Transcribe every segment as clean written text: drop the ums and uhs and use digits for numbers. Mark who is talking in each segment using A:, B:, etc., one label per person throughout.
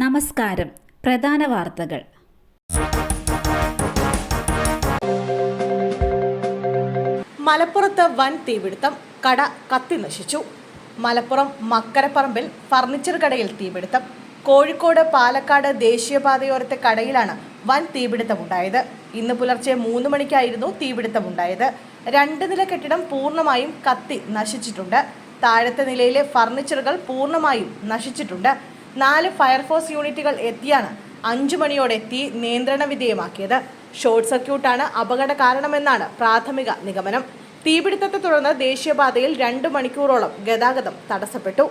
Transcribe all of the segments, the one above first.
A: നമസ്കാരം. പ്രധാന വാർത്തകൾ.
B: മലപ്പുറത്ത് വൻ തീപിടുത്തം, കട കത്തി നശിച്ചു. മലപ്പുറം മക്കരപ്പറമ്പിൽ ഫർണിച്ചർ കടയിൽ തീപിടുത്തം. കോഴിക്കോട് പാലക്കാട് ദേശീയപാതയോരത്തെ കടയിലാണ് വൻ തീപിടുത്തമുണ്ടായത്. ഇന്ന് പുലർച്ചെ 3 മണിക്കായിരുന്നു തീപിടുത്തമുണ്ടായത്. 2 നില കെട്ടിടം പൂർണ്ണമായും കത്തി നശിച്ചിട്ടുണ്ട്. താഴത്തെ നിലയിലെ ഫർണിച്ചറുകൾ പൂർണ്ണമായും നശിച്ചിട്ടുണ്ട്. 4 ഫയർഫോഴ്സ് യൂണിറ്റുകൾ എത്തിയാണ് 5 മണിയോടെ തീ നിയന്ത്രണ വിധേയമാക്കിയത്. ഷോർട്ട് സർക്യൂട്ടാണ് അപകട കാരണമെന്നാണ് പ്രാഥമിക നിഗമനം. തീപിടുത്തത്തെ തുടർന്ന് ദേശീയപാതയിൽ 2 മണിക്കൂറോളം ഗതാഗതം തടസ്സപ്പെട്ടു.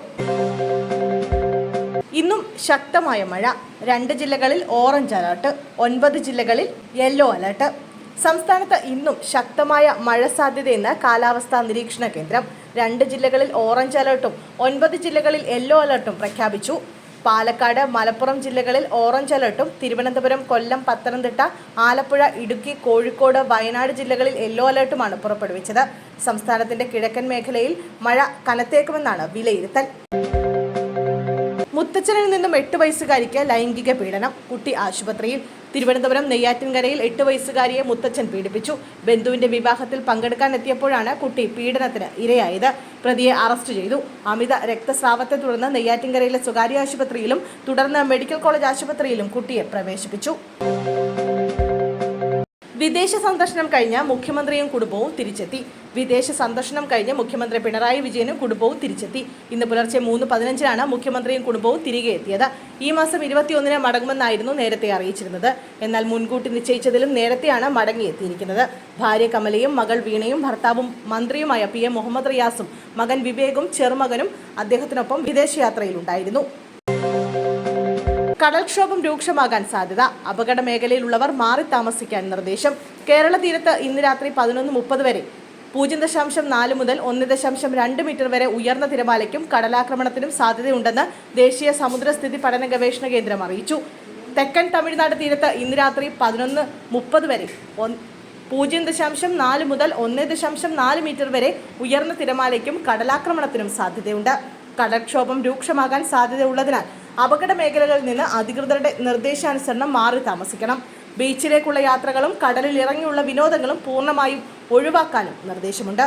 B: ഇന്നും ശക്തമായ മഴ. 2 ജില്ലകളിൽ ഓറഞ്ച് അലർട്ട്, 9 ജില്ലകളിൽ യെല്ലോ അലർട്ട്. സംസ്ഥാനത്ത് ഇന്നും ശക്തമായ മഴ സാധ്യതയെന്ന് കാലാവസ്ഥാ നിരീക്ഷണ കേന്ദ്രം. 2 ജില്ലകളിൽ ഓറഞ്ച് അലർട്ടും 9 ജില്ലകളിൽ യെല്ലോ അലർട്ടും പ്രഖ്യാപിച്ചു. പാലക്കാട്, മലപ്പുറം ജില്ലകളിൽ ഓറഞ്ച് അലർട്ടും തിരുവനന്തപുരം, കൊല്ലം, പത്തനംതിട്ട, ആലപ്പുഴ, ഇടുക്കി, കോഴിക്കോട്, വയനാട് ജില്ലകളിൽ യെല്ലോ അലർട്ടുമാണ് പുറപ്പെടുവിച്ചത്. സംസ്ഥാനത്തിന്റെ കിഴക്കൻ മേഖലയിൽ മഴ കനത്തേക്കുമെന്നാണ് വിലയിരുത്തൽ. മുത്തച്ഛനിൽ നിന്നും 8 വയസ്സുകാരിക്ക് ലൈംഗിക പീഡനം, കുട്ടി ആശുപത്രിയിൽ. തിരുവനന്തപുരം നെയ്യാറ്റിൻകരയിൽ 8 വയസ്സുകാരിയെ മുത്തച്ഛൻ പീഡിപ്പിച്ചു. ബന്ധുവിന്റെ വിവാഹത്തിൽ പങ്കെടുക്കാനെത്തിയപ്പോഴാണ് കുട്ടി പീഡനത്തിന് ഇരയായത്. പ്രതിയെ അറസ്റ്റ് ചെയ്തു. അമിത രക്തസ്രാവത്തെ തുടർന്ന് നെയ്യാറ്റിൻകരയിലെ സ്വകാര്യ ആശുപത്രിയിലും തുടർന്ന് മെഡിക്കൽ കോളേജ് ആശുപത്രിയിലും കുട്ടിയെ പ്രവേശിപ്പിച്ചു. വിദേശ സന്ദർശനം കഴിഞ്ഞ മുഖ്യമന്ത്രിയും കുടുംബവും തിരിച്ചെത്തി. വിദേശ സന്ദർശനം കഴിഞ്ഞ് മുഖ്യമന്ത്രി പിണറായി വിജയനും കുടുംബവും തിരിച്ചെത്തി. ഇന്ന് പുലർച്ചെ 3:15 മുഖ്യമന്ത്രിയും കുടുംബവും തിരികെ എത്തിയത്. ഈ മാസം 21 മടങ്ങുമെന്നായിരുന്നു നേരത്തെ അറിയിച്ചിരുന്നത്. എന്നാൽ മുൻകൂട്ടി നിശ്ചയിച്ചതിലും നേരത്തെയാണ് മടങ്ങിയെത്തിയിരിക്കുന്നത്. ഭാര്യ കമലയും മകൾ വീണയും ഭർത്താവും മന്ത്രിയുമായ PM മുഹമ്മദ് റിയാസും മകൻ വിവേകും ചെറുമകനും അദ്ദേഹത്തിനൊപ്പം വിദേശയാത്രയിലുണ്ടായിരുന്നു. കടൽക്ഷോഭം രൂക്ഷമാകാൻ സാധ്യത. അപകട മേഖലയിലുള്ളവർ മാറി താമസിക്കാൻ നിർദ്ദേശം. കേരള തീരത്ത് ഇന്ന് രാത്രി 11:30 വരെ 0.4 മുതൽ 1.2 മീറ്റർ വരെ ഉയർന്ന തിരമാലയ്ക്കും കടലാക്രമണത്തിനും സാധ്യതയുണ്ടെന്ന് ദേശീയ സമുദ്രസ്ഥിതി പഠന ഗവേഷണ കേന്ദ്രം അറിയിച്ചു. തെക്കൻ തമിഴ്നാട് തീരത്ത് ഇന്ന് രാത്രി 11:30 വരെ 0.4 മുതൽ 1.4 മീറ്റർ വരെ ഉയർന്ന തിരമാലയ്ക്കും കടലാക്രമണത്തിനും സാധ്യതയുണ്ട്. കടൽക്ഷോഭം രൂക്ഷമാകാൻ സാധ്യതയുള്ളതിനാൽ അപകട മേഖലകളിൽ നിന്ന് അധികൃതരുടെ നിർദ്ദേശാനുസരണം മാറി താമസിക്കണം. ബീച്ചിലേക്കുള്ള യാത്രകളും കടലിൽ ഇറങ്ങിയുള്ള വിനോദങ്ങളും പൂർണ്ണമായും ഒഴിവാക്കാനും നിർദ്ദേശമുണ്ട്.